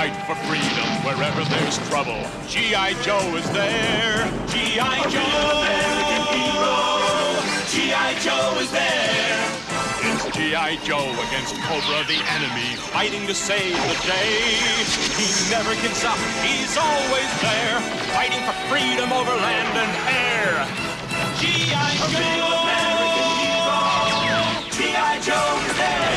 fight for freedom wherever there's trouble. G.I. Joe is there. G.I. Joe, American hero. G.I. Joe is there. It's G.I. Joe against Cobra, the enemy, fighting to save the day. He never gives up, he's always there, fighting for freedom over land and air. G.I. Joe, American hero. G.I. Joe is there.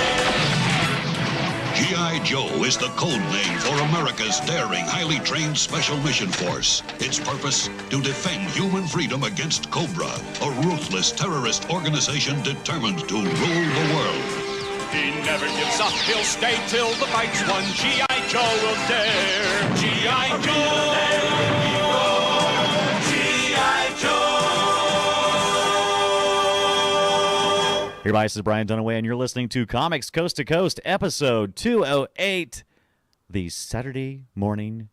G.I. Joe is the code name for America's daring, highly trained Special Mission Force. Its purpose? To defend human freedom against Cobra, a ruthless terrorist organization determined to rule the world. He never gives up, he'll stay till the fight's won. G.I. Joe will dare. G.I. Joe, G.I. Joe. Hey, everybody, this is Brian Dunaway, and you're listening to Comics Coast to Coast, episode 208, the Saturday morning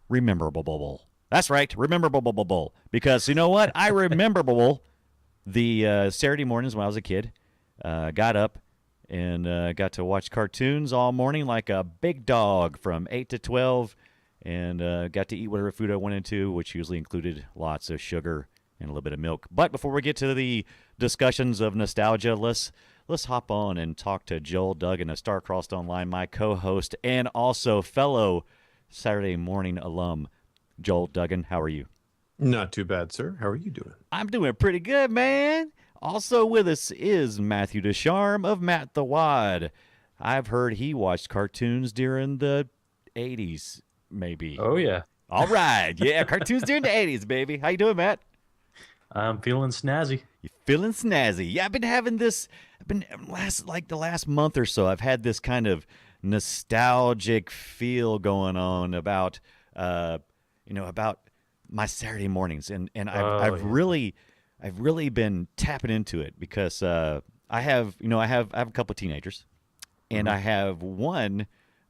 Rememberable. That's right, Rememberable. Because you know what? I rememberable the Saturday mornings when I was a kid. Got up and got to watch cartoons all morning like a big dog from 8 to 12, and got to eat whatever food I wanted to, which usually included lots of sugar and a little bit of milk. But before we get to the discussions of nostalgia, let's hop on and talk to Joel Duggan of Star-Crossed Online, my co-host and also fellow Saturday morning alum. Joel Duggan, how are you? Not too bad, sir. How are you doing? I'm doing pretty good, man. Also with us is Matthew Ducharme of Matt the Wad. I've heard he watched cartoons during the 80s, maybe. Oh, yeah. All right. Yeah, cartoons during the 80s, baby. How you doing, Matt? I'm feeling snazzy. You feeling snazzy? Yeah, I've been having this. The last month or so, I've had this kind of nostalgic feel going on about, about my Saturday mornings, and I've really been tapping into it because I have a couple of teenagers, and I have one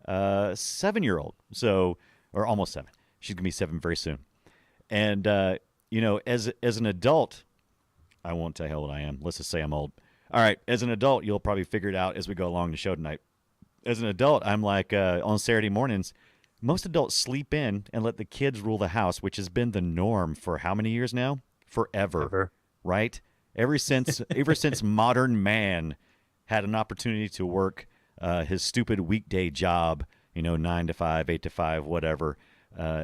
7-year-old, or almost 7. She's gonna be 7 very soon, and as an adult, I won't tell you how old I am. Let's just say I'm old. All right, as an adult, you'll probably figure it out as we go along the show tonight. As an adult, I'm like, on Saturday mornings, most adults sleep in and let the kids rule the house, which has been the norm for how many years now? Forever. Right? Ever since modern man had an opportunity to work his stupid weekday job, 9 to 5, 8 to 5, whatever,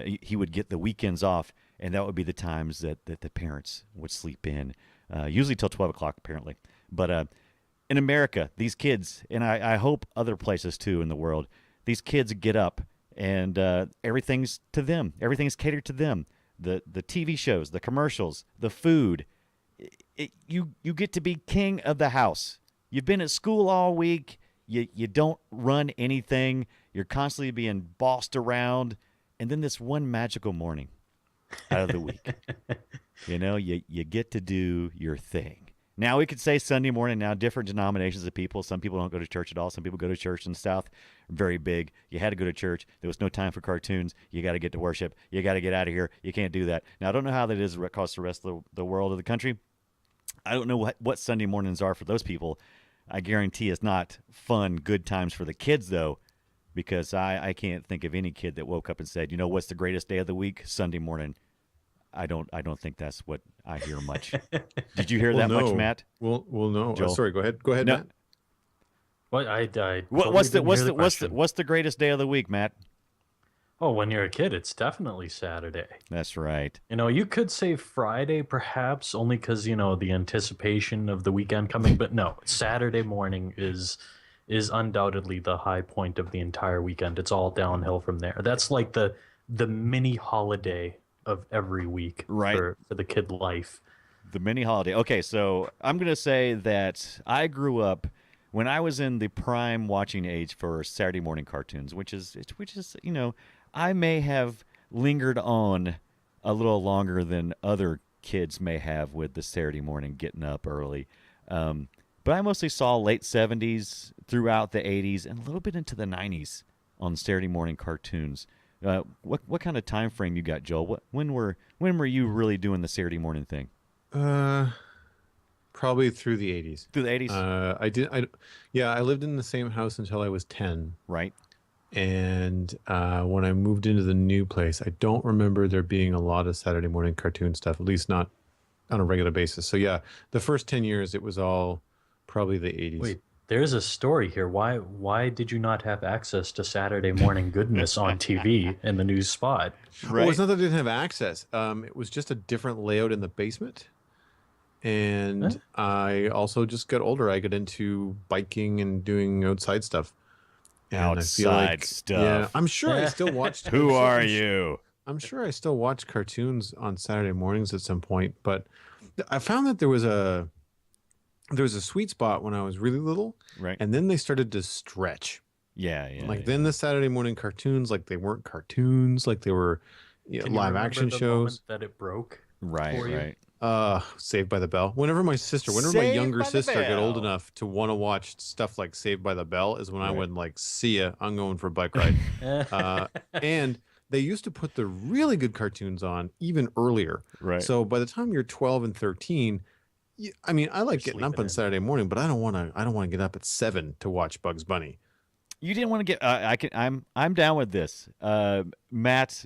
he would get the weekends off. And that would be the times that the parents would sleep in, usually till 12 o'clock, apparently. But in America, these kids, and I hope other places too in the world, these kids get up and everything's to them. Everything's catered to them. The TV shows, the commercials, the food. You get to be king of the house. You've been at school all week. You don't run anything. You're constantly being bossed around. And then this one magical morning out of the week, you get to do your thing. Now we could say Sunday morning. Now different denominations of people. Some people don't go to church at all. Some people go to church in the South. Very big. You had to go to church. There was no time for cartoons. You got to get to worship. You got to get out of here. You can't do that. Now I don't know how that is across the rest of the world of the country. I don't know what Sunday mornings are for those people. I guarantee it's not fun, good times for the kids though. Because I can't think of any kid that woke up and said, what's the greatest day of the week? Sunday morning. I don't think that's what I hear much. Did you hear that much, Matt? Well, no. Joel? Sorry, go ahead. Go ahead, No. Matt. What What's the greatest day of the week, Matt? Oh, when you're a kid, it's definitely Saturday. That's right. You could say Friday, perhaps, only because the anticipation of the weekend coming. But no, Saturday morning is undoubtedly the high point of the entire weekend. It's all downhill from there. That's like the mini holiday of every week, right, for the kid life. The mini holiday. Okay, so I'm going to say that I grew up when I was in the prime watching age for Saturday morning cartoons, which is I may have lingered on a little longer than other kids may have with the Saturday morning getting up early. But I mostly saw late 70s, throughout the 80s, and a little bit into the 90s on Saturday morning cartoons. What kind of time frame you got, Joel? When were you really doing the Saturday morning thing? Probably through the 80s. Through the 80s? I lived in the same house until I was 10. Right. And when I moved into the new place, I don't remember there being a lot of Saturday morning cartoon stuff, at least not on a regular basis. So yeah, the first 10 years, it was all probably the 80s. Wait, there's a story here. Why did you not have access to Saturday morning goodness on TV in the news spot? Well, it's not that I didn't have access. It was just a different layout in the basement. And I also just got older. I got into biking and doing outside stuff. And Outside stuff. Yeah, I'm sure I still watched. Who are you? I'm sure I still watch cartoons on Saturday mornings at some point, but I found that there was a sweet spot when I was really little, Right. and then they started to stretch. Yeah. Then the Saturday morning cartoons, like they weren't cartoons, like they were Can you live remember action the shows. moment that it broke? for you? Right. Saved by the Bell. Whenever my Saved younger by the sister got old Bell. enough to want to watch stuff like Saved by the Bell is when I went like, see ya, I'm going for a bike ride. And they used to put the really good cartoons on even earlier. Right. So by the time you're 12 and 13, I mean, I like You're getting up sleeping on in. Saturday morning, but I don't want to get up at 7 to watch Bugs Bunny. You didn't want to get. I'm down with this, Matt.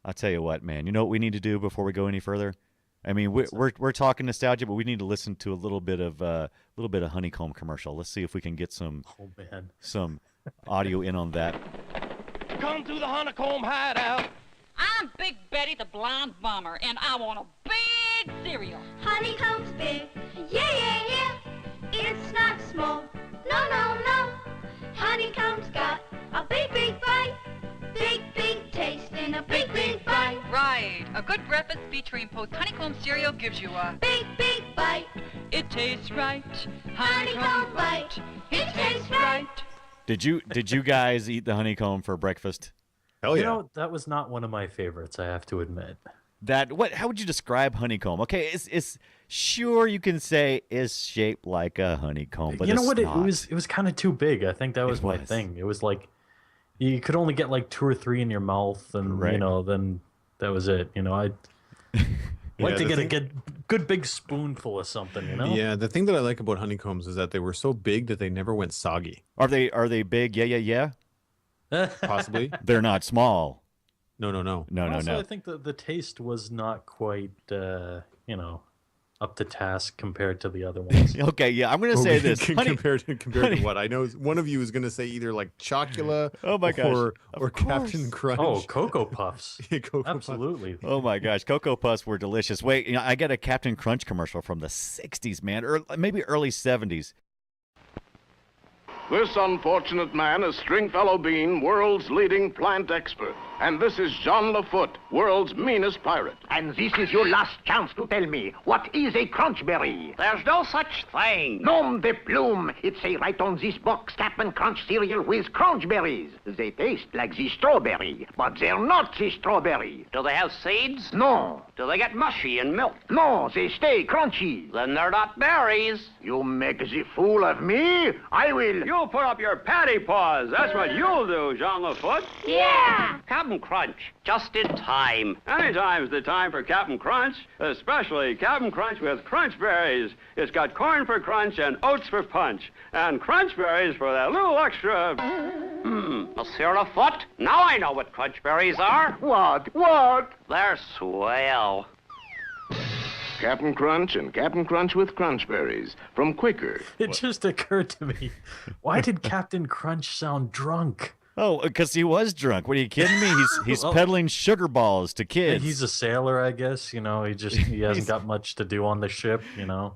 I'll tell you what, man. You know what we need to do before we go any further? I mean, we're talking nostalgia, but we need to listen to a little bit of Honeycomb commercial. Let's see if we can get some Oh man. audio in on that. Come to the Honeycomb Hideout. I'm Big Betty the Blonde Bomber, and I want a big cereal. Honeycomb's big, yeah. It's not small, no. Honeycomb's got a big bite. Big taste in a big bite. Right. A good breakfast featuring post honeycomb cereal gives you a Big bite. it tastes right. Honeycomb bite. It tastes right. Did you guys eat the honeycomb for breakfast? Hell You yeah. know, that was not one of my favorites, I have to admit. How would you describe honeycomb? Okay, it's sure you can say it's shaped like a honeycomb, but You know it's what? not. It was kind of too big. I think that was my was. thing. It was like you could only get like 2 or 3 in your mouth, and Right. then that was it. I'd like to the get a thing- good big spoonful of something. Yeah, the thing that I like about honeycombs is that they were so big that they never went soggy. Are they big? Yeah. Possibly. They're not small. No. Also, I think the taste was not quite up to task compared to the other ones. Okay, yeah, I'm gonna say this. compared to what? I know one of you is going to say either like Chocula Oh my gosh, or of Captain course. Crunch. Oh, Cocoa Puffs. Yeah, Cocoa Puffs. Absolutely. Oh my gosh, Cocoa Puffs were delicious. Wait, I got a Captain Crunch commercial from the '60s, man, or maybe early '70s. This unfortunate man is Stringfellow Bean, world's leading plant expert. And this is John Lafoot, world's meanest pirate. And this is your last chance to tell me, what is a crunchberry? There's no such thing. Nom de plume! It say right on this box, Captain Crunch cereal with crunchberries. They taste like the strawberry, but they're not the strawberry. Do they have seeds? No, Do they get mushy in milk? no, they stay crunchy. Then they're not berries. You make the fool of me? I will. You'll put up your patty paws. That's what you'll do, Jean Lafoot. Yeah. Captain Crunch, just in time. Anytime's the time for Captain Crunch, especially Captain Crunch with Crunch Berries. It's got corn for crunch and oats for punch, and Crunch Berries for that little extra. Monsieur Lafoot, now I know what crunch berries are. What? They're swell. Captain Crunch and Captain Crunch with Crunch Berries from Quaker. It just occurred to me, why did Captain Crunch sound drunk? Oh, because he was drunk. What are you kidding me? He's Oh. peddling sugar balls to kids. He's a sailor, I guess. He hasn't got much to do on the ship.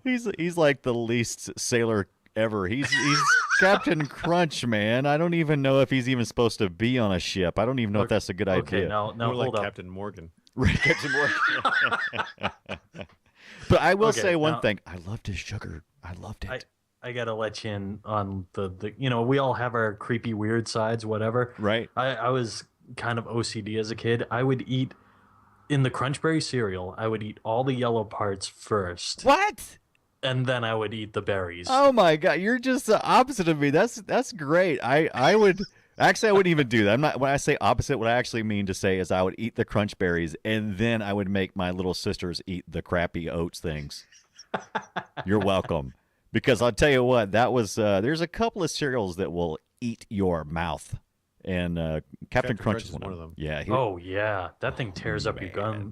He's like the least sailor ever. He's Captain Crunch, man. I don't even know if he's even supposed to be on a ship. I don't even know if that's a good Okay, idea. now More like hold up. Captain Morgan. Right, Captain Morgan. But I will Okay, say one now- thing. I loved his sugar. I loved it. I gotta let you in on the we all have our creepy weird sides, whatever. Right. I was kind of OCD as a kid. I would eat in the Crunchberry cereal. I would eat all the yellow parts first, What? and then I would eat the berries. Oh my god, you're just the opposite of me. That's great. I would actually I wouldn't even do that. I'm not when I say opposite, what I actually mean to say is I would eat the crunch berries and then I would make my little sisters eat the crappy oats things. You're welcome. Because I'll tell you what, that was there's a couple of cereals that will eat your mouth. and Captain Crunch is one of them. Yeah. Oh yeah, that thing tears up your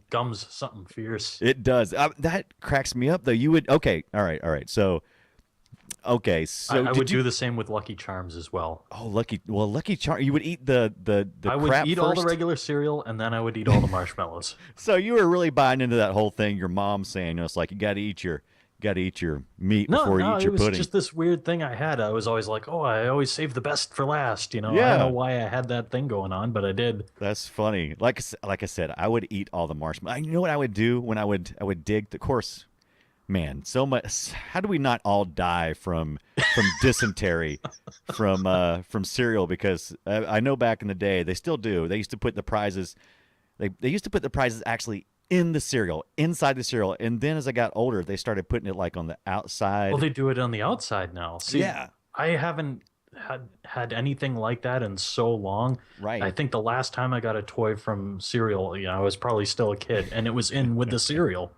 gums. Something fierce. It does. That cracks me up though. You would okay. All right. So I would do the same with Lucky Charms as well. Oh, Lucky Charm. You would eat the I would crap eat first? all the regular cereal, and then I would eat all the marshmallows. So you were really buying into that whole thing. Your mom saying, it's like you got to eat your meat before you eat your pudding. It was just this weird thing I had. I was always like, I always save the best for last. I don't Yeah. know why I had that thing going on, but I did. That's funny. Like I said, I would eat all the marshmallows. You know what I would do when I would dig the course. Man, so much. How do we not all die from dysentery from cereal? Because I know back in the day they still do. They used to put the prizes. They used to put the prizes actually in the cereal, inside the cereal, and then as I got older, they started putting it like on the outside. Well, they do it on the outside now. See, yeah, I haven't had anything like that in so long. Right. I think the last time I got a toy from cereal, I was probably still a kid, and it was in with the cereal.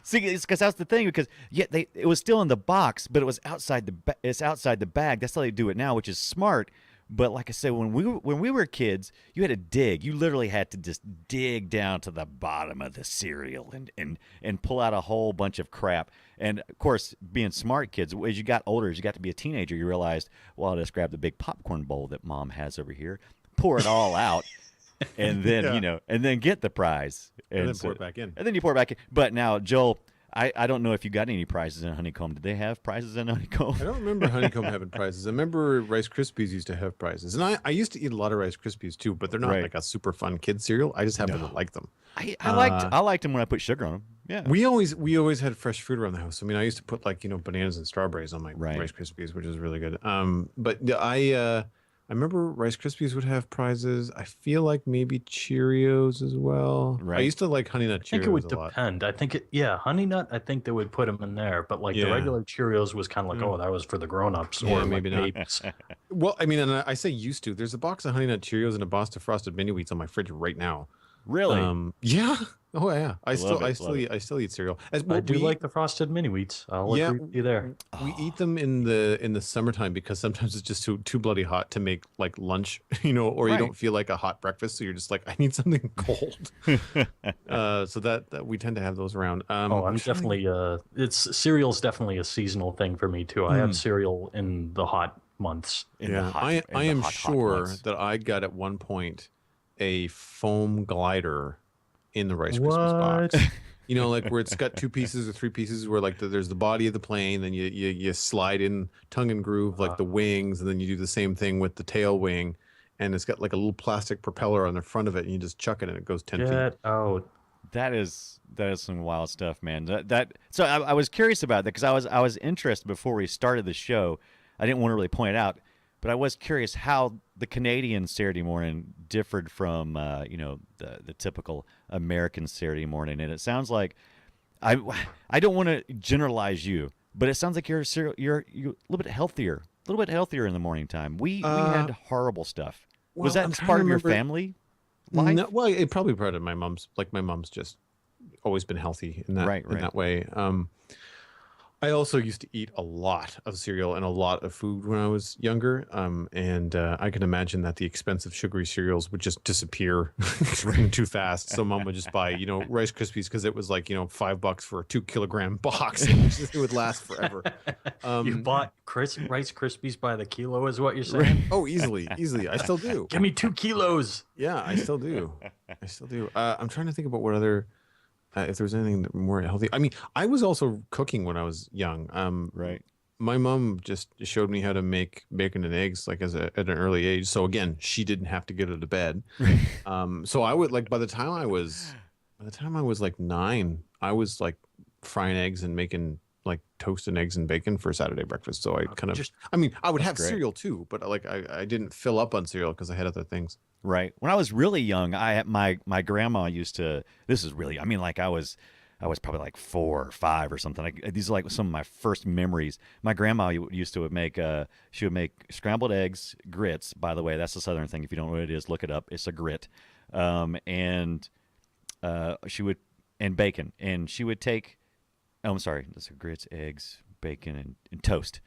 See, it's because that's the thing. Because it was still in the box, but it was outside it's outside the bag. That's how they do it now, which is smart. But like I said, when we were kids, you had to dig. You literally had to just dig down to the bottom of the cereal and pull out a whole bunch of crap. And of course, being smart kids, as you got older, as you got to be a teenager, you realized, well, I'll just grab the big popcorn bowl that Mom has over here, pour it all out. And then and then get the prize, and then pour it back in. And then you pour it back in. But now, Joel, I don't know if you got any prizes in Honeycomb. Did they have prizes in Honeycomb? I don't remember Honeycomb having prizes. I remember Rice Krispies used to have prizes, and I used to eat a lot of Rice Krispies too. But they're not like a super fun kid cereal. I just happen to like them. I liked them when I put sugar on them. Yeah, we always had fresh fruit around the house. I mean, I used to put bananas and strawberries on my Rice Krispies, which is really good. But I remember Rice Krispies would have prizes. I feel like maybe Cheerios as well. Right. I used to like Honey Nut Cheerios. I think it would depend. I think Honey Nut. I think they would put them in there, but the regular Cheerios was kind of like, that was for the grown-ups, or maybe not. Well, I mean, and I say used to. There's a box of Honey Nut Cheerios and a box of Frosted Mini Wheats on my fridge right now. Really? Yeah. Oh yeah. I still eat cereal. I do like the Frosted Mini Wheats. I'll agree with you there. We eat them in the summertime because sometimes it's just too bloody hot to make like lunch, or you don't feel like a hot breakfast, so you're just like, I need something cold. So that we tend to have those around. I'm definitely cereal's definitely a seasonal thing for me too. I have cereal in the hot months. I am sure that I got at one point a foam glider in the Rice Krispies box. Like where it's got 2 pieces or 3 pieces, where like there's the body of the plane, then you slide in tongue and groove like the wings, and then you do the same thing with the tail wing, and it's got like a little plastic propeller on the front of it, and you just chuck it and it goes 10 feet. Get out. That is some wild stuff, man. So I was curious about that because I was interested before we started the show. I didn't want to really point it out, but I was curious how the Canadian Saturday morning differed from the typical American Saturday morning. And it sounds like I don't want to generalize you, but it sounds like you're a little bit healthier in the morning time. We had horrible stuff. Well, was that part of your family life? No, well, it probably part of my mom's. Like my mom's just always been healthy in that in that way. I also used to eat a lot of cereal and a lot of food when I was younger, and I can imagine that the expensive sugary cereals would just disappear too fast. So Mom would just buy, Rice Krispies because it was like, $5 for a 2-kilogram box. It would last forever. You bought Rice Krispies by the kilo, is what you're saying? Oh, easily. I still do. Give me 2 kilos. Yeah, I still do. I'm trying to think about what other. If there's anything more healthy. I mean, I was also cooking when I was young. My mom just showed me how to make bacon and eggs at an early age. So again, she didn't have to get out of bed. So I would by the time I was like 9, I was like frying eggs and making like toasted eggs and bacon for Saturday breakfast. So I would have cereal too, but I didn't fill up on cereal because I had other things. Right. When I was really young, my grandma used to. This is really. I mean, like I was probably like 4 or 5 or something. These are like some of my first memories. My grandma used to make. She would make scrambled eggs, grits. By the way, that's a Southern thing. If you don't know what it is, look it up. It's a grit. And bacon. And she would take. Oh, I'm sorry. That's grits, eggs, bacon, and toast,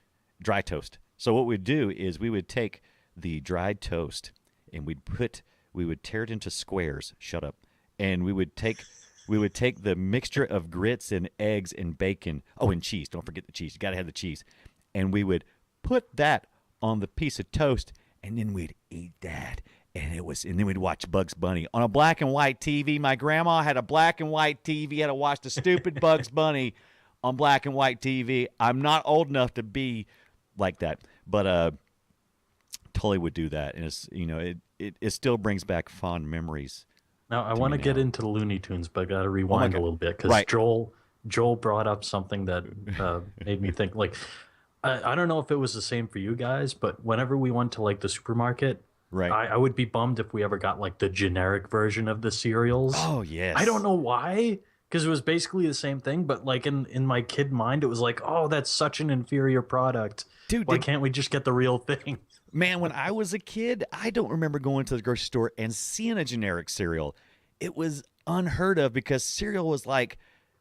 dry toast. So what we'd do is we would take the dried toast and we would tear it into squares. Shut up. And we would take the mixture of grits and eggs and bacon. Oh, and cheese. Don't forget the cheese. You got to have the cheese. And we would put that on the piece of toast, and then we'd eat that. And then we'd watch Bugs Bunny on a black and white TV. My grandma had a black and white TV. Had to watch the stupid Bugs Bunny on black and white TV. I'm not old enough to be like that, but totally would do that. And it's, it still brings back fond memories. Now I want to get into the Looney Tunes, but I got to rewind a little bit because Joel brought up something that made me think. Like, I don't know if it was the same for you guys, but whenever we went to like the supermarket. Right. I would be bummed if we ever got like the generic version of the cereals. Oh, yes. I don't know why, because it was basically the same thing, but like in my kid mind, it was like, oh, that's such an inferior product. Dude, why can't we just get the real thing? Man, when I was a kid, I don't remember going to the grocery store and seeing a generic cereal. It was unheard of because cereal was like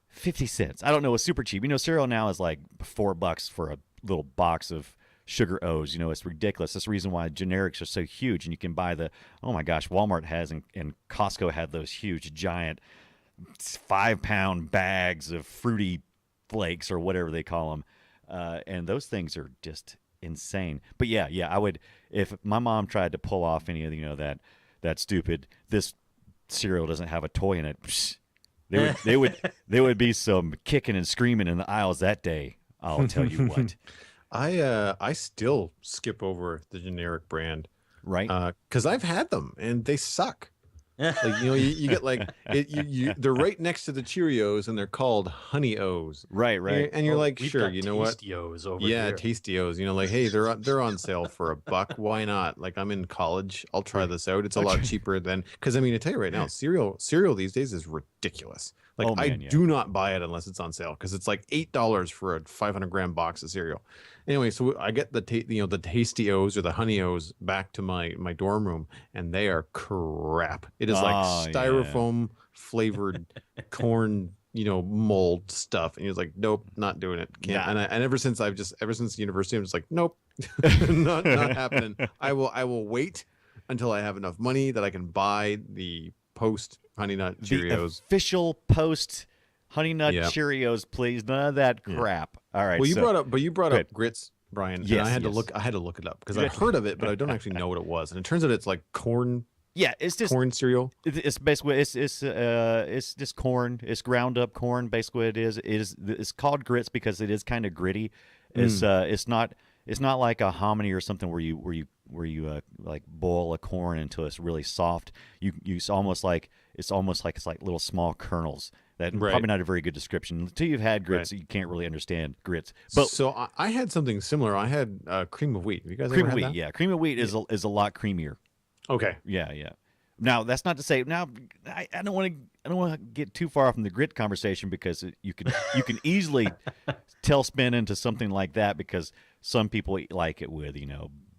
50 cents. I don't know, it was super cheap. Cereal now is like $4 for a little box of Sugar O's. It's ridiculous. That's the reason why generics are so huge. And you can buy oh my gosh, Walmart has and Costco had those huge, giant 5-pound bags of Fruity Flakes or whatever they call them. And those things are just insane. But yeah, I would, if my mom tried to pull off any of that stupid, this cereal doesn't have a toy in it. There would be some kicking and screaming in the aisles that day. I'll tell you what. I still skip over the generic brand, right? Because I've had them and they suck. Like you get like they're right next to the Cheerios and they're called Honey O's. Right. And you're like, sure, you know what? Tasty-O's over yeah, here. Tasty-O's. Like, hey, they're on sale for $1. Why not? Like, I'm in college. I'll try this out. It's a lot cheaper than because I tell you right now, cereal these days is ridiculous. Like, I do not buy it unless it's on sale because it's like $8 for a 500-gram box of cereal. Anyway, so I get the Tasty-O's or the Honey-O's back to my dorm room, and they are crap. It is like styrofoam flavored corn, mold stuff, and he's like, nope, not doing it. Can't. And ever since university, I'm just like, nope, not happening. I will wait until I have enough money that I can buy the Post Honey Nut Cheerios. The official Post Honey Nut Cheerios, please. None of that crap. All right. Well, you brought up grits, Brian. Yes, and I had to look it up because I've heard of it, but I don't actually know what it was. And it turns out it's like corn. Yeah, it's just corn cereal. It's basically it's just corn. It's ground up corn. Basically, it's called grits because it is kind of gritty. It's not like a hominy or something where you like boil a corn until it's really soft. It's almost like it's like little small kernels. That probably not a very good description. Until you've had grits, you can't really understand grits. But so I had something similar. I had cream of wheat. Have you guys cream ever of wheat? Had that? Yeah, cream of wheat is a lot creamier. Okay. Yeah. Now that's not to say. Now I don't want to get too far off from the grit conversation because you can easily tailspin into something like that because some people like it with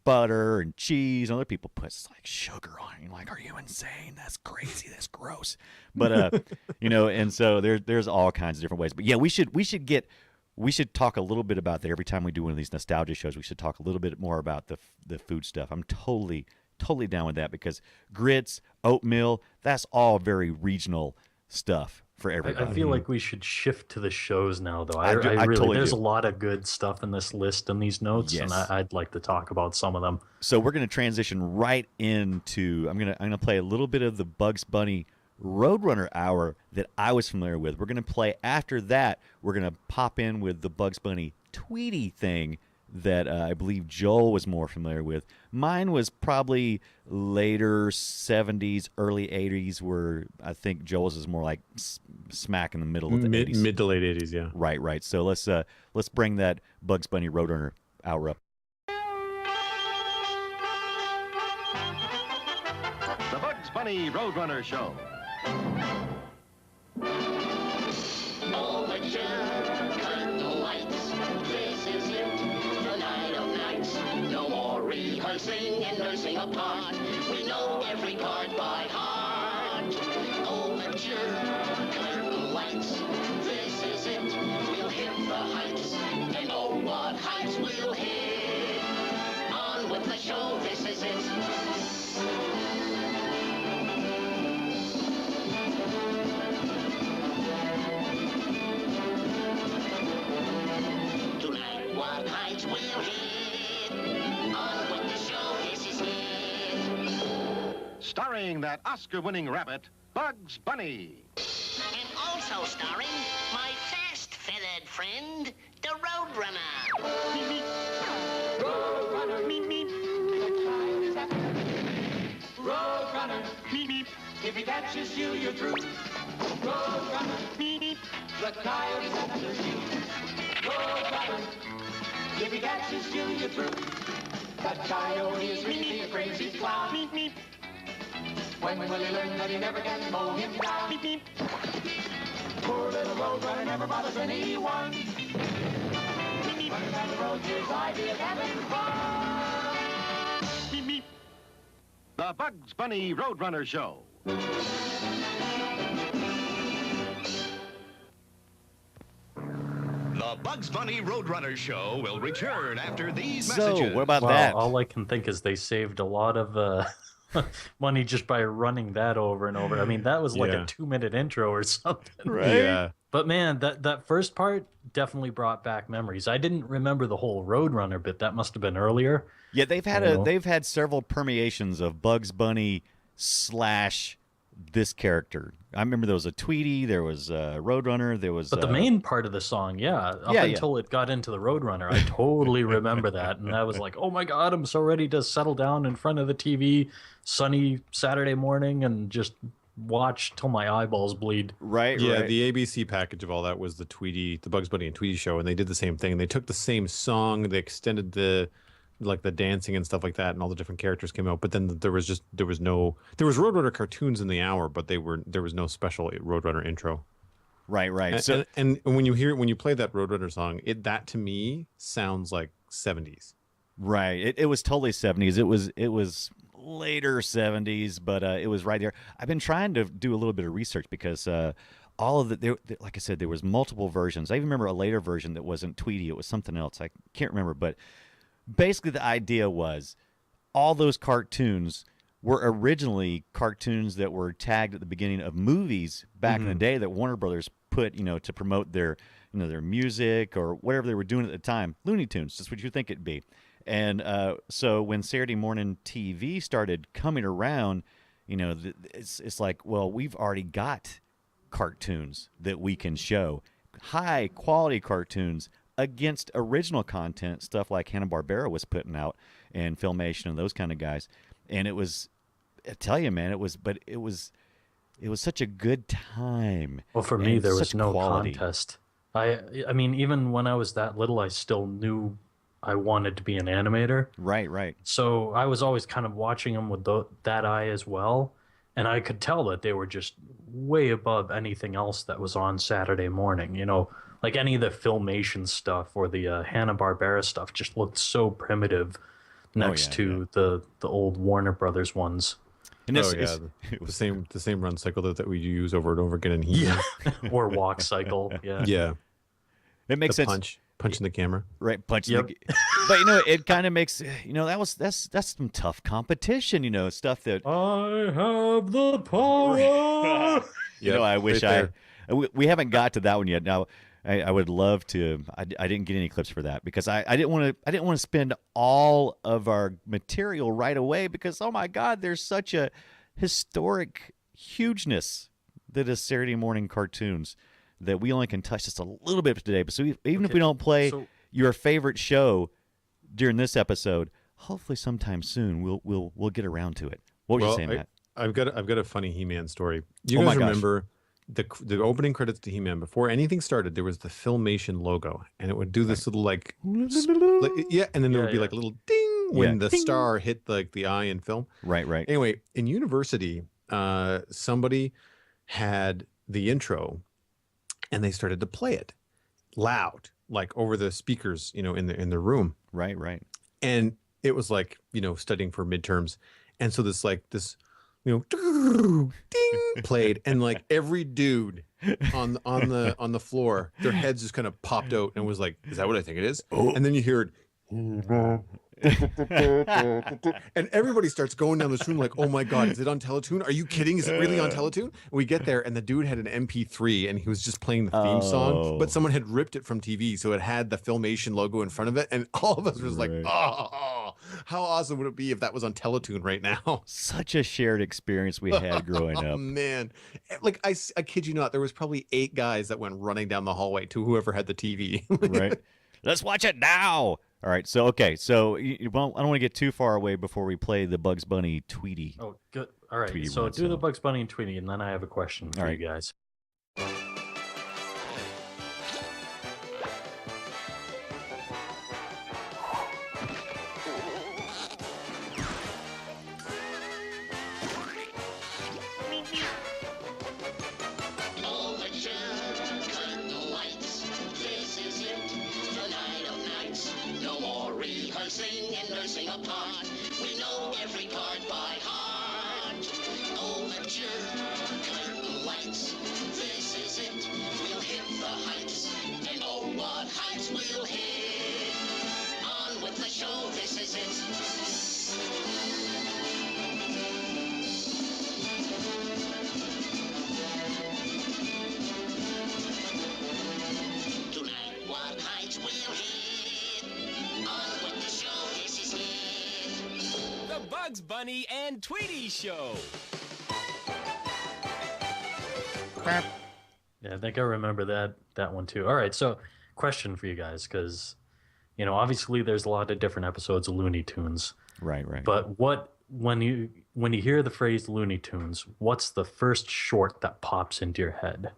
butter and cheese. Other people put like sugar on it. You're like, are you insane? That's crazy. That's gross. But and so there's all kinds of different ways. But yeah, we should talk a little bit about that every time we do one of these nostalgia shows. We should talk a little bit more about the food stuff. I'm totally down with that because grits, oatmeal, that's all very regional stuff for everybody. I feel like we should shift to the shows now, though. I really totally there's do. a lot of good stuff in this list and these notes, Yes. and I'd like to talk about some of them. So we're going to transition right into. I'm gonna play a little bit of the Bugs Bunny Roadrunner hour that I was familiar with. We're going to play after that. We're going to pop in with the Bugs Bunny Tweety thing that I believe Joel was more familiar with. Mine was probably later 70s, early 80s, where I think Joel's is more like smack in the middle of the 80s. Mid to late 80s, yeah. Right. So let's bring that Bugs Bunny Roadrunner hour up. The Bugs Bunny Roadrunner Show. Rehearsing and nursing a part. We know every part by heart. Overture, curtain lights. This is it. We'll hit the heights. And oh, what heights we'll hit. On with the show. This is it. Starring that Oscar-winning rabbit, Bugs Bunny. And also starring my fast-feathered friend, the Roadrunner. Meep, meep. Roadrunner, meep, meep. The coyote is after you. Roadrunner, meep, meep. If he catches you, you're through. Roadrunner, meep, meep. The coyote is after you. Roadrunner, if he catches you, you're through. The coyote is really a crazy clown. Meep, meep. When will he learn that he never can mow him down? Beep, beep. Poor little roadrunner never bothers anyone. Beep, beep. Running down the road, his idea of having fun. Beep, beep. The Bugs Bunny Roadrunner Show. The Bugs Bunny Roadrunner Show will return after these So, messages. what about Wow, that? all I can think is they saved a lot of money just by running that over and over. I mean, that was like a 2-minute intro or something. Right? Yeah. But man, that first part definitely brought back memories. I didn't remember the whole Roadrunner bit. That must have been earlier. Yeah, they've had several permeations of Bugs Bunny / this character. I remember there was a Tweety, there was a Roadrunner, there was. But the main part of the song, until it got into the Roadrunner, I totally remember that, and I was like, "Oh my God, I'm so ready to settle down in front of the TV, sunny Saturday morning, and just watch till my eyeballs bleed." Right. Yeah, right. the ABC package of all that was the Bugs Bunny and Tweety show, and they did the same thing. They took the same song, they extended the dancing and stuff like that, and all the different characters came out. But then there was Roadrunner cartoons in the hour, but there was no special Roadrunner intro. Right. And when you play that Roadrunner song, that to me sounds like 70s. Right. It was totally 70s. It was later 70s, but it was right there. I've been trying to do a little bit of research because all of like I said, there was multiple versions. I even remember a later version that wasn't Tweety. It was something else. I can't remember, but basically the idea was all those cartoons were originally cartoons that were tagged at the beginning of movies back in the day that Warner Brothers put, to promote their music or whatever they were doing at the time. Looney Tunes, that's what you think it'd be. And so when Saturday morning TV started coming around, it's like, well, we've already got cartoons that we can show, high quality cartoons against original content, stuff like Hanna-Barbera was putting out and Filmation and those kind of guys. And it was, I tell you, man, it was such a good time. Well, for me, there was such no quality. contest. I mean, even when I was that little, I still knew I wanted to be an animator. Right. So I was always kind of watching them with that eye as well. And I could tell that they were just way above anything else that was on Saturday morning. Like any of the Filmation stuff or the Hanna-Barbera stuff just looked so primitive next to the old Warner Brothers ones. And it was the same run cycle that we use over and over again in He-Man. Or walk cycle. Yeah. It makes sense. Punching the camera. Right, punching the but it kind of makes that's some tough competition, stuff that I have the power. I wish we haven't got to that one yet. Now I would love to. I didn't get any clips for that because I didn't want to spend all of our material right away because oh my God, there's such a historic hugeness that is Saturday morning cartoons that we only can touch just a little bit today. But so even if we don't play your favorite show during this episode, hopefully sometime soon we'll get around to it. What were you saying, Matt? I've got a funny He-Man story. You guys remember the opening credits to He-Man? Before anything started, there was the Filmation logo, and it would do this little and then there would be like a little ding when the star hit like the eye in film. Right. Anyway, in university, somebody had the intro, and they started to play it loud, like over the speakers, in the room. Right. And it was like, studying for midterms, and so this ding played, and like every dude on the floor, their heads just kind of popped out and was like, "Is that what I think it is?" And then you hear it, And everybody starts going down this room like, oh my God, is it on Teletoon? Are you kidding? Is it really on Teletoon? And we get there and the dude had an MP3 and he was just playing the theme song, but someone had ripped it from TV. So it had the Filmation logo in front of it. And all of us was like, oh, how awesome would it be if that was on Teletoon right now? Such a shared experience we had growing Oh up. man. Like I kid you not, there was probably 8 guys that went running down the hallway to whoever had the TV. Right. Let's watch it now. All right. So, okay. So, well, I don't want to get too far away before we play the Bugs Bunny Tweety. Oh, good. All right. Tweety So one, do the Bugs Bunny and Tweety, and then I have a question for you guys. And nursing a part. We know every card by heart. Overture, curtain lights. This is it. We'll hit the heights. And oh, what heights we'll hit. On with the show. This is it. Tonight, what heights we'll hit. On with the show. The Bugs Bunny and Tweety Show. Yeah, I think I remember that one too. All right, so question for you guys, because obviously there's a lot of different episodes of Looney Tunes. Right. But when you hear the phrase Looney Tunes, what's the first short that pops into your head?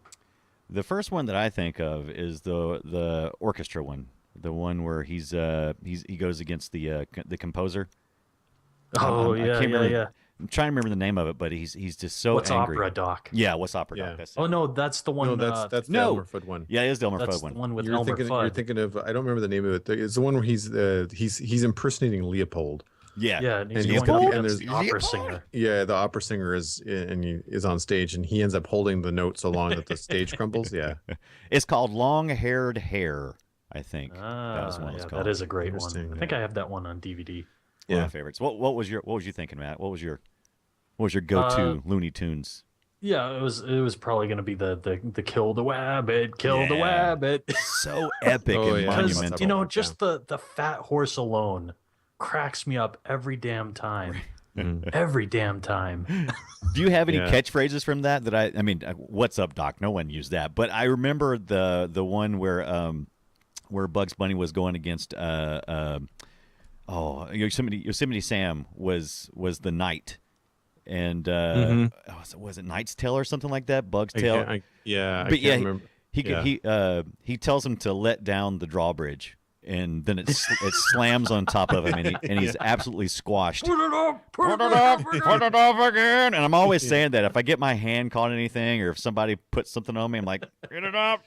The first one that I think of is the orchestra one, the one where he goes against the composer. Oh, yeah. I'm trying to remember the name of it, but he's just so What's angry. Opera Doc? Yeah, What's Opera Doc? That's it. Oh no, that's the one. No, that's the Elmer Fudd one. Yeah, it is the Elmer That's Fudd one. the one with You're Elmer Fudd. You're thinking of, I don't remember the name of it. It's the one where he's impersonating Leopold. Yeah, and he's and going up and against there's the opera singer. Yeah, the opera singer is on stage, and he ends up holding the note so long that the stage crumbles. Yeah, it's called Long-Haired Hair, I think. That was one That is a great one. I think I have that one on DVD. One of my favorites. What was you thinking, Matt? What was your go-to Looney Tunes? Yeah, it was probably going to be the kill the wabbit, kill the wabbit. So epic and monumental. Just the fat horse alone cracks me up every damn time. Every damn time. Do you have any catchphrases from that? I mean, what's up, Doc? No one used that, but I remember the one where Bugs Bunny was going against Yosemite Sam was the knight. And was it Knight's Tale or something like that? Bug's Tale. I can't remember. He tells him to let down the drawbridge, and then it slams on top of him, and he's absolutely squashed. Put it up again. And I'm always saying that if I get my hand caught in anything, or if somebody puts something on me, I'm like, put it up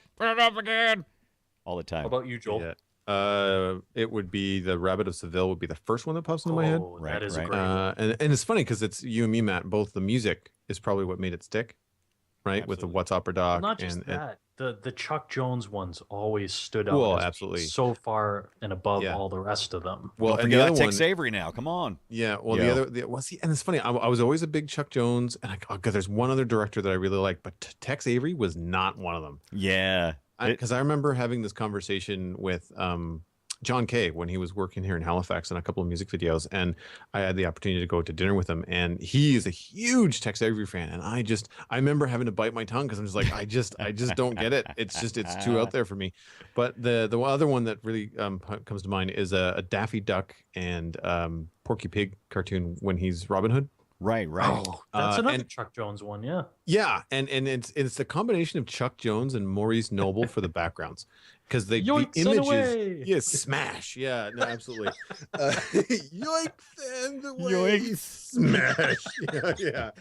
again, all the time. How about you, Joel? Yeah. It would be the Rabbit of Seville would be the first one that pops into my head. That is a great one. And it's funny because it's you and me, Matt. Both the music is probably what made it stick, right? Absolutely. With the What's Opera Doc. Well, not just that. The Chuck Jones ones always stood out. Well, as absolutely. So far and above all the rest of them. Well, and the other Tex Avery now. Come on. Yeah. Well, the other. And it's funny. I was always a big Chuck Jones, and there's one other director that I really like, but Tex Avery was not one of them. Yeah. Because I remember having this conversation with John Kay when he was working here in Halifax on a couple of music videos, and I had the opportunity to go to dinner with him, and he is a huge Tex Avery fan, and I remember having to bite my tongue because I'm just like I just don't get it. It's too out there for me. But the other one that really comes to mind is a Daffy Duck and Porky Pig cartoon when he's Robin Hood. Right. Oh, that's another Chuck Jones one, yeah. Yeah, and it's the combination of Chuck Jones and Maurice Noble for the backgrounds, because the images, smash, yeah, no, absolutely, yoink and away, smash, yeah.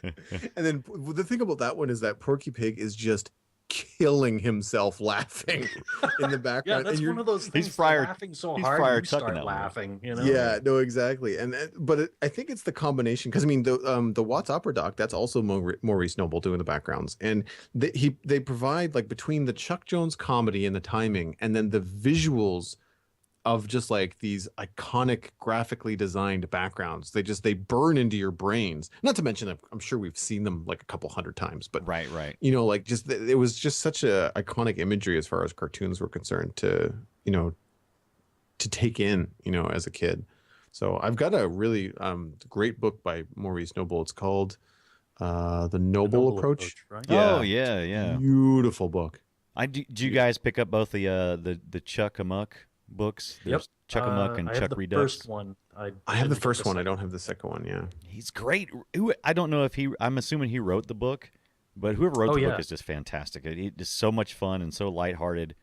And then the thing about that one is that Porky Pig is just killing himself laughing in the background. Yeah, that's one of those things. He's laughing so hard, you start laughing. Yeah, no, exactly. I think it's the combination, because I mean the Watts Opera Doc, that's also Maurice Noble doing the backgrounds, and they provide, like, between the Chuck Jones comedy and the timing, and then the visuals of just like these iconic graphically designed backgrounds. They burn into your brains. Not to mention, I'm sure we've seen them like a couple hundred times, but right. Like just it was just such a iconic imagery as far as cartoons were concerned to take in, as a kid. So I've got a really great book by Maurice Noble. It's called The Noble Approach. Right? Yeah. Oh yeah. Beautiful book. Did you guys pick up both the Chuck Amuck books? There's Chuck Amuck and Chuck Redux. First one. I have the first one. I don't have the second one. Yeah. He's great. I don't know if I'm assuming he wrote the book, but whoever wrote the book is just fantastic. It's so much fun and so lighthearted.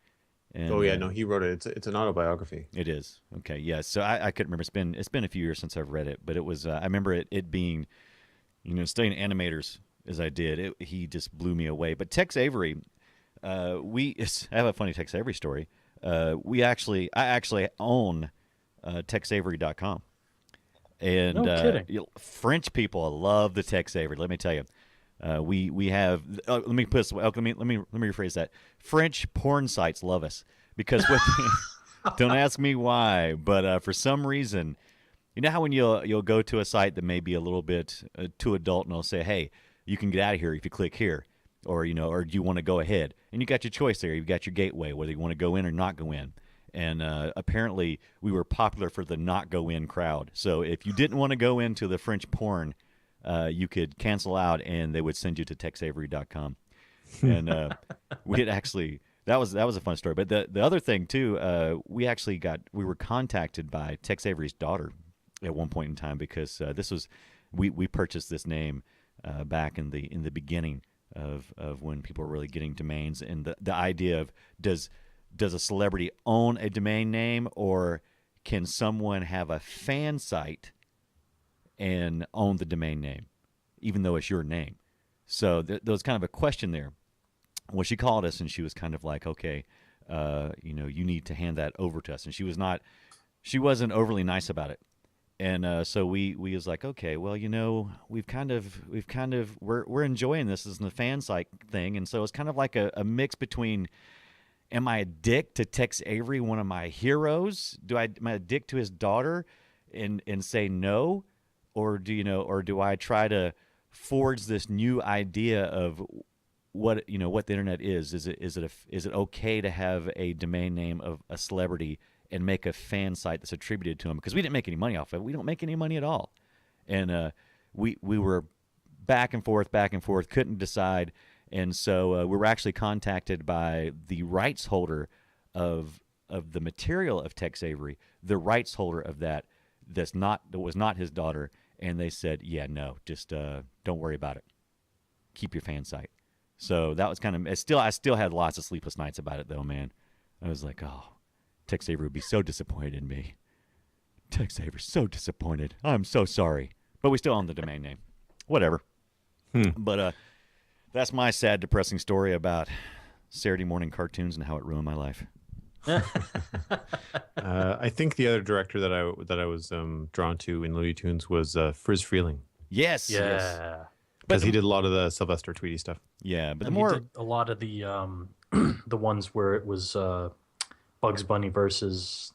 And, no, he wrote it. It's an autobiography. It is. Okay, yeah. So I couldn't remember. It's been a few years since I've read it, but it was. I remember it being, studying animators as I did. He just blew me away. But Tex Avery, I have a funny Tex Avery story. I actually own TexAvery.com, and no kidding. French people love the Tex Avery. Let me tell you. We have. Let me put this. Let me rephrase that. French porn sites love us because don't ask me why, but for some reason, you know how when you'll go to a site that may be a little bit too adult, and they'll say, "Hey, you can get out of here if you click here," or or do you want to go ahead? And you got your choice there. You've got your gateway whether you want to go in or not go in. And apparently, we were popular for the not go in crowd. So if you didn't want to go into the French porn, you could cancel out, and they would send you to TexAvery.com. And we had actually that was a fun story. But the other thing too, we were contacted by Tex Avery's daughter at one point in time because we purchased this name back in the beginning of when people were really getting domains, and the idea of does a celebrity own a domain name, or can someone have a fan site and own the domain name, even though it's your name? So there was kind of a question there. Well, she called us and she was kind of like, okay, you need to hand that over to us. And she wasn't overly nice about it. And so we was like, okay, well, we're enjoying this as the fan site thing. And so it's kind of like a mix between, am I a dick to Tex Avery, one of my heroes? Am I a dick to his daughter and say no? Or do I try to forge this new idea of what the internet is? Is it okay to have a domain name of a celebrity and make a fan site that's attributed to him? Because we didn't make any money off of it. We don't make any money at all. And we were back and forth, couldn't decide. And so we were actually contacted by the rights holder of the material of Tex Avery, the rights holder of that was not his daughter. And they said, yeah, no, just don't worry about it. Keep your fan site. So that was kind of I still had lots of sleepless nights about it, though, man. I was like, oh, Tex Avery would be so disappointed in me. Tex Avery's so disappointed. I'm so sorry. But we still own the domain name. Whatever. But that's my sad, depressing story about Saturday morning cartoons and how it ruined my life. I think the other director that I was drawn to in Looney Tunes was Friz Freleng. Yes. Yeah. Yes. Because he did a lot of the Sylvester Tweety stuff. Yeah, but and he did a lot of the the ones where it was Bugs Bunny versus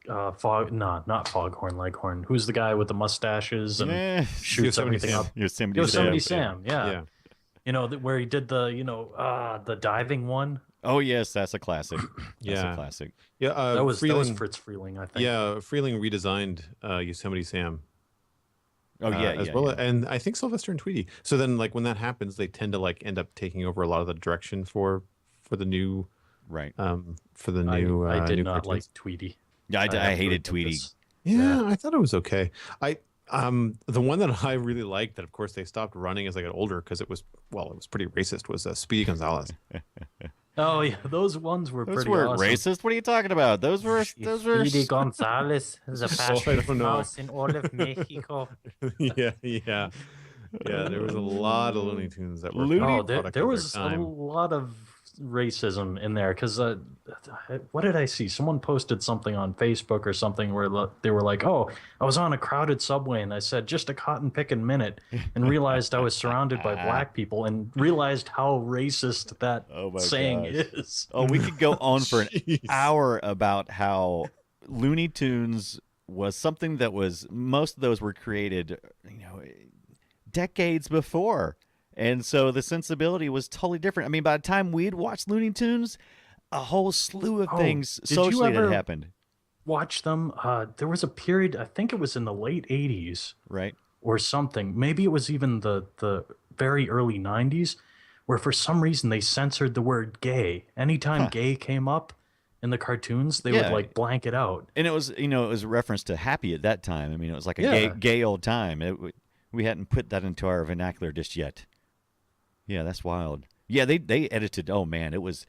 not Foghorn Leghorn. Who's the guy with the mustaches and shoots everything up? Yosemite Sam. Yeah. Where he did the diving one. Oh yes, that's a classic. That's a classic. Yeah, that was Fritz Freleng, I think. Yeah, Freleng redesigned Yosemite Sam. Oh yeah, as well, and I think Sylvester and Tweety. So then, like when that happens, they tend to end up taking over a lot of the direction for the new right. For the new. I did new not cartoons. like Tweety. Yeah, I hated Tweety. Yeah, I thought it was okay. The one that I really liked that, of course, they stopped running as I got older because it was pretty racist. Was Speedy Gonzales. Oh yeah, those ones were those pretty weren't awesome. racist. What are you talking about? Those were Speedy Gonzales is a fascist know. mouse in all of Mexico. Yeah. There was a lot of Looney Tunes that were. There was a lot of racism in there because what did I see? Someone posted something on Facebook or something where they were like, "Oh, I was on a crowded subway and I said just a cotton picking minute," and realized I was surrounded by black people and realized how racist that saying is. Oh, we could go on for an hour about how Looney Tunes was something that was, most of those were created, decades before. And so the sensibility was totally different. I mean, by the time we'd watched Looney Tunes, a whole slew of things socially had happened. Watch them. There was a period, I think it was in the late 80s. Right. Or something. Maybe it was even the very early 90s, where for some reason they censored the word gay. Anytime gay came up in the cartoons, they would like blank it out. And it was, it was a reference to happy at that time. I mean, it was like a gay old time. We hadn't put that into our vernacular just yet. Yeah, that's wild. Yeah, they edited. Oh man, it was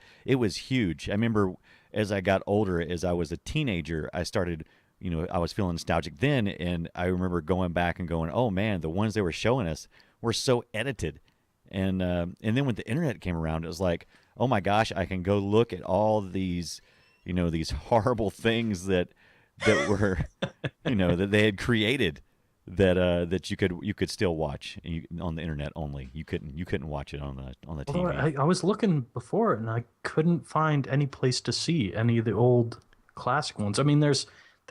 huge. I remember as I got older, as I was a teenager, I started, I was feeling nostalgic then, and I remember going back and going, oh man, the ones they were showing us were so edited. And then when the internet came around, it was like, oh my gosh, I can go look at all these, these horrible things that were, that they had created. That you could still watch on the internet only. You couldn't watch it on the TV. Well, I was looking before and I couldn't find any place to see any of the old classic ones. I mean, there's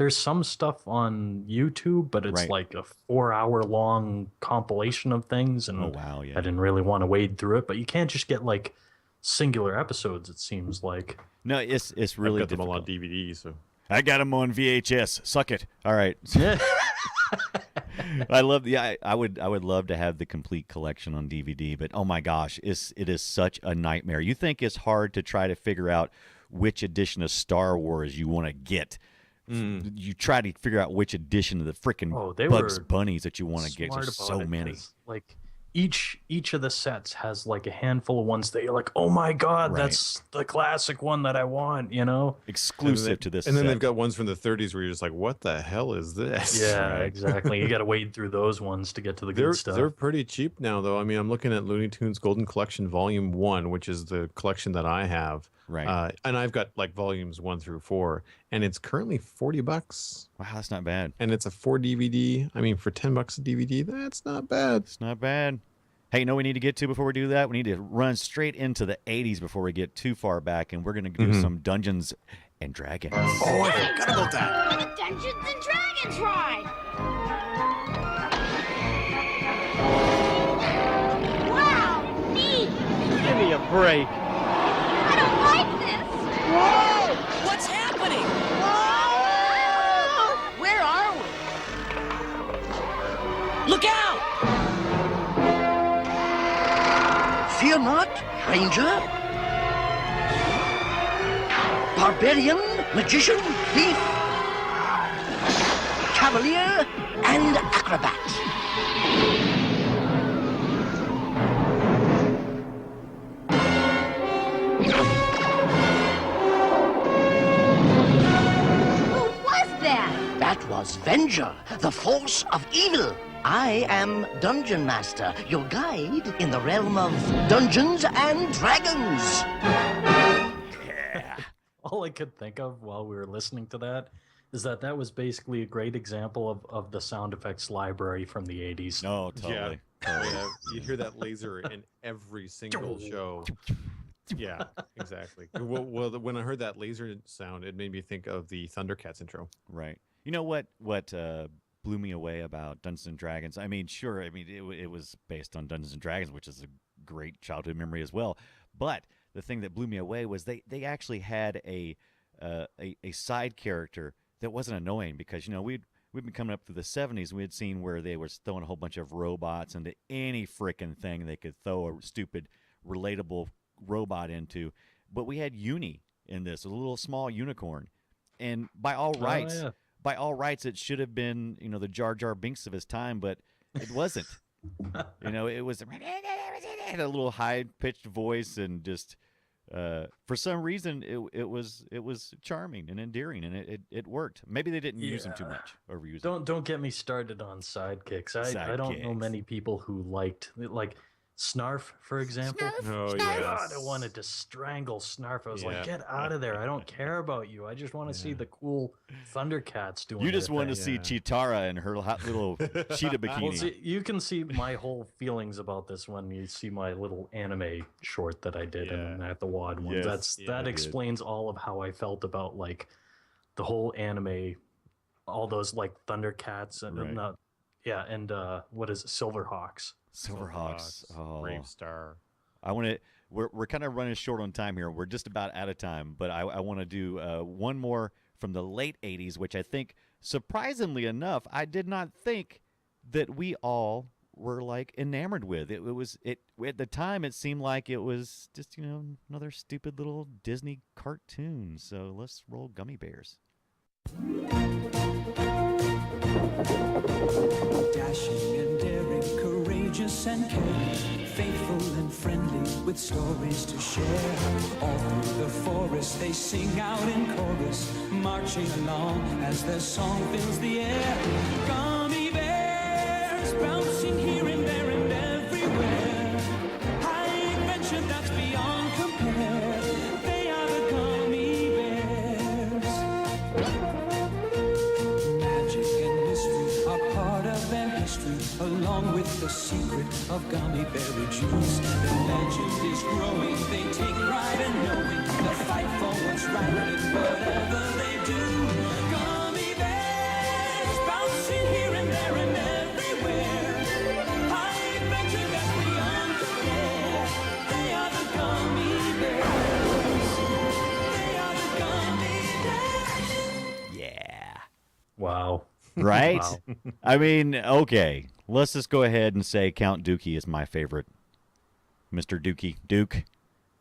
some stuff on YouTube, but it's like a 4-hour long compilation of things, and I didn't really want to wade through it. But you can't just get like singular episodes. It seems like no, it's really I've got difficult. them all on DVD, so I got them on VHS. Suck it. All right. I love I would love to have the complete collection on DVD, but oh my gosh, it is such a nightmare. You think it's hard to try to figure out which edition of Star Wars you want to get. You try to figure out which edition of the freaking Bugs Bunnies that you want to get. There's so many. Like each of the sets has like a handful of ones that you're like, oh my god, that's the classic one that I want, exclusive to this. And then set. they've got ones from the 30s where you're just like, what the hell is this? Yeah, exactly. You got to wade through those ones to get to the good stuff. They're pretty cheap now, though. I mean, I'm looking at Looney Tunes Golden Collection Volume 1, which is the collection that I have. Right. And I've got like volumes 1 through 4, and it's currently $40. Wow, that's not bad. And it's a 4 DVD. I mean, for $10 a DVD, that's not bad. It's not bad. Hey, we need to get to before we do that? We need to run straight into the 80s before we get too far back, and we're going to do some Dungeons and Dragons. Oh, I forgot about that. The Dungeons and Dragons ride! Wow, neat! Give me a break. I don't like this! Whoa! What's happening? Whoa! Where are we? Look out! Fear not, ranger. Barbarian, magician, thief, cavalier, and acrobat. Who was that? That was Venger, the force of evil. I am Dungeon Master, your guide in the realm of Dungeons and Dragons. All I could think of while we were listening to that is that was basically a great example of the sound effects library from the 80s. No, totally. Yeah. You hear that laser in every single show. Yeah, exactly. Well, when I heard that laser sound, it made me think of the Thundercats intro. Right. You know what blew me away about Dungeons and Dragons? I mean, sure, it was based on Dungeons and Dragons, which is a great childhood memory as well. But the thing that blew me away was they actually had a side character that wasn't annoying, because we'd been coming up through the 70s, and we had seen where they were throwing a whole bunch of robots into any freaking thing they could throw a stupid relatable robot into. But we had Uni in this, a little small unicorn, and by all rights. By all rights, it should have been, the Jar Jar Binks of his time, but it wasn't. It was had a little high-pitched voice, and just for some reason it was charming and endearing, and it worked. Maybe they didn't use him too much, overuse him. Don't get me started on sidekicks. I don't know many people who liked Snarf, for example. Oh, God, I wanted to strangle Snarf. I was like, get out of there. I don't care about you. I just want to see the cool Thundercats doing You just their wanted thing. to see Chitara in her hot little cheetah bikini. Well, see, you can see my whole feelings about this when you see my little anime short that I did at the WAD one. Yes. That explains all of how I felt about the whole anime, all those like Thundercats and Right. what is it, Silverhawks? Silverhawks. Oh. Brave Star. I want to. We're kind of running short on time here. We're just about out of time, but I want to do one more from the late '80s, which I think, surprisingly enough, I did not think that we all were like enamored with. It was at the time. It seemed like it was just another stupid little Disney cartoon. So let's roll Gummy Bears. Dashing and daring, courageous and caring, faithful and friendly, with stories to share. All through the forest they sing out in chorus, marching along as their song fills the air. Gummy bears bouncing here and there and everywhere. High adventure that's beyond compare. They are the gummy bears. Magic and mystery are part of their history, along with the secret of gummy berry juice. The legend is growing, they take pride in knowing the fight for what's right in whatever they do. Gummy bears bouncing here and there and everywhere. High adventure that's beyond compare. They are the gummy bears. They are the gummy bears. Yeah. Wow. Right? Wow. I mean, okay. Let's just go ahead and say Count Dookie is my favorite. Mr. Dookie. Duke.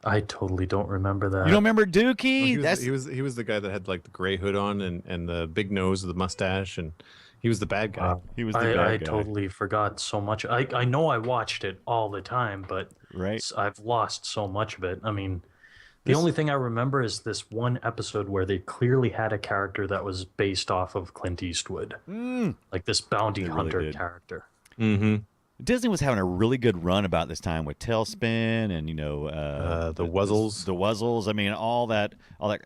I totally don't remember that. You don't remember Dookie? Well, he was the guy that had like the gray hood on and the big nose, the mustache, and he was the bad guy. He was the I bad guy. totally forgot so much. I know I watched it all the time, but I've lost so much of it. I mean, the only thing I remember is this one episode where they clearly had a character that was based off of Clint Eastwood, like this bounty hunter character. Mm-hmm. Disney was having a really good run about this time with Tailspin and the Wuzzles. The Wuzzles. I mean, all that.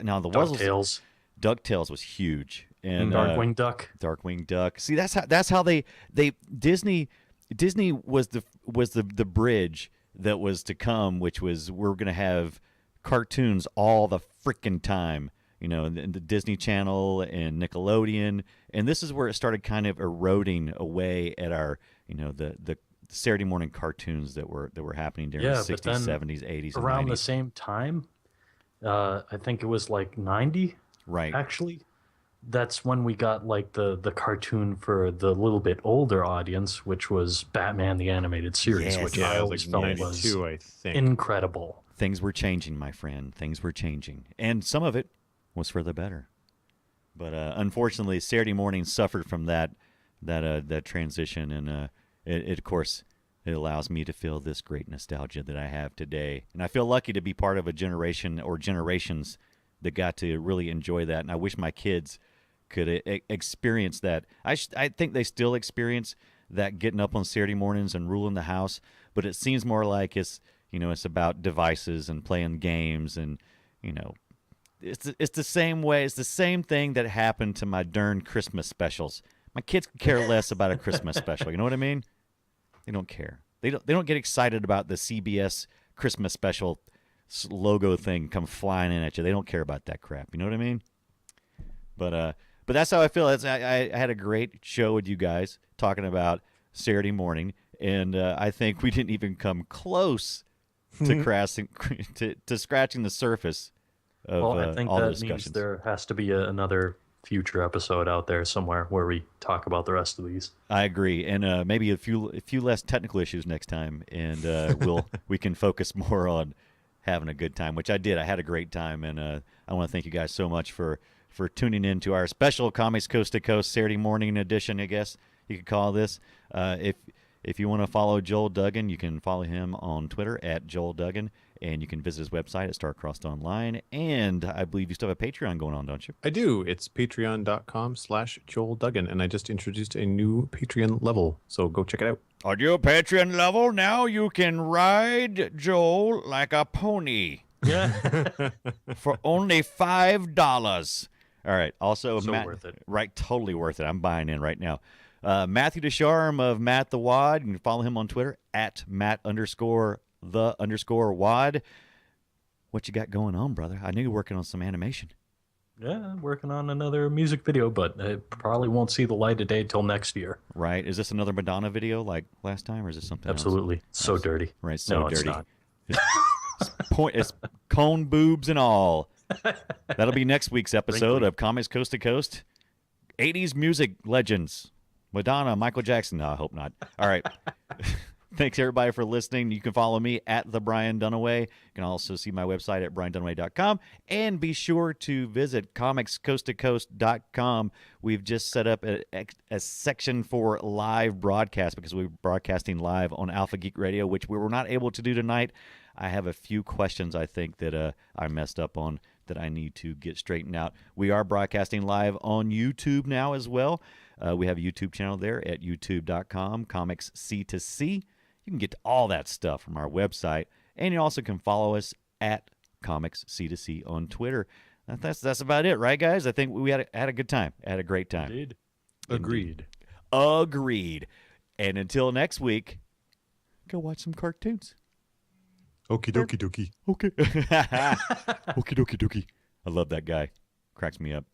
Now the Wuzzles. DuckTales was huge. And Darkwing Duck. Darkwing Duck. See, that's how they Disney was the bridge that was to come, which was we're going to have cartoons all the freaking time, in the Disney Channel and Nickelodeon, and this is where it started kind of eroding away at our, the Saturday morning cartoons that were happening during the 60s, 70s, 80s, and around 90s. the same time, I think it was like 90. Right. Actually, that's when we got like the cartoon for the little bit older audience, which was Batman the Animated Series, which I always felt was I think. incredible. Things were changing, my friend. Things were changing, and some of it was for the better. But unfortunately, Saturday morning suffered from that transition, and it of course it allows me to feel this great nostalgia that I have today, and I feel lucky to be part of a generation or generations that got to really enjoy that. And I wish my kids could experience that. I think they still experience that, getting up on Saturday mornings and ruling the house, but it seems more like it's about devices and playing games, and it's the same way. It's the same thing that happened to my darn Christmas specials. My kids could care less about a Christmas special. You know what I mean? They don't care. They don't get excited about the CBS Christmas special logo thing come flying in at you. They don't care about that crap. You know what I mean? But that's how I feel. I had a great show with you guys talking about Saturday morning, and I think we didn't even come close to scratching the surface of I think all the that discussions. means there has to be another future episode out there somewhere where we talk about the rest of these. I agree, and maybe a few less technical issues next time, and we can focus more on having a good time, which I did. I had a great time, and I want to thank you guys so much for tuning in to our special Comics Coast to Coast Saturday morning edition, I guess you could call this. If you want to follow Joel Duggan, you can follow him on Twitter at Joel Duggan, and you can visit his website at Starcrossed Online. And I believe you still have a Patreon going on, don't you? I do. It's patreon.com/Joel Duggan, and I just introduced a new Patreon level, so go check it out. On your Patreon level, now you can ride Joel like a pony. Yeah. For only $5. All right. Also, So worth it. Right, totally worth it. I'm buying in right now. Matthew Ducharme of Matt the Wad. You can follow him on Twitter at Matt_the_Wad. What you got going on, brother? I knew you're working on some animation. Yeah, working on another music video, but it probably won't see the light of day till next year. Right? Is this another Madonna video like last time, or is this something Absolutely. else? So dirty. Right, so No, dirty. it's not. It's cone boobs and all. That'll be next week's episode of Comics Coast to Coast. 80s music legends. Madonna, Michael Jackson. No, I hope not. All right. Thanks, everybody, for listening. You can follow me at the Brian Dunaway. You can also see my website at briandunaway.com. And be sure to visit comicscoasttocoast.com. We've just set up a section for live broadcast because we're broadcasting live on Alpha Geek Radio, which we were not able to do tonight. I have a few questions I think that I messed up on that I need to get straightened out. We are broadcasting live on YouTube now as well. We have a YouTube channel there at youtube.com, Comics C2C. You can get to all that stuff from our website. And you also can follow us at Comics C2C on Twitter. That's about it, right, guys? I think we had a good time. Had a great time. Indeed. Agreed. Agreed. And until next week, go watch some cartoons. Okie dokie dokie. Okay. Okie dokie dokie. I love that guy. Cracks me up.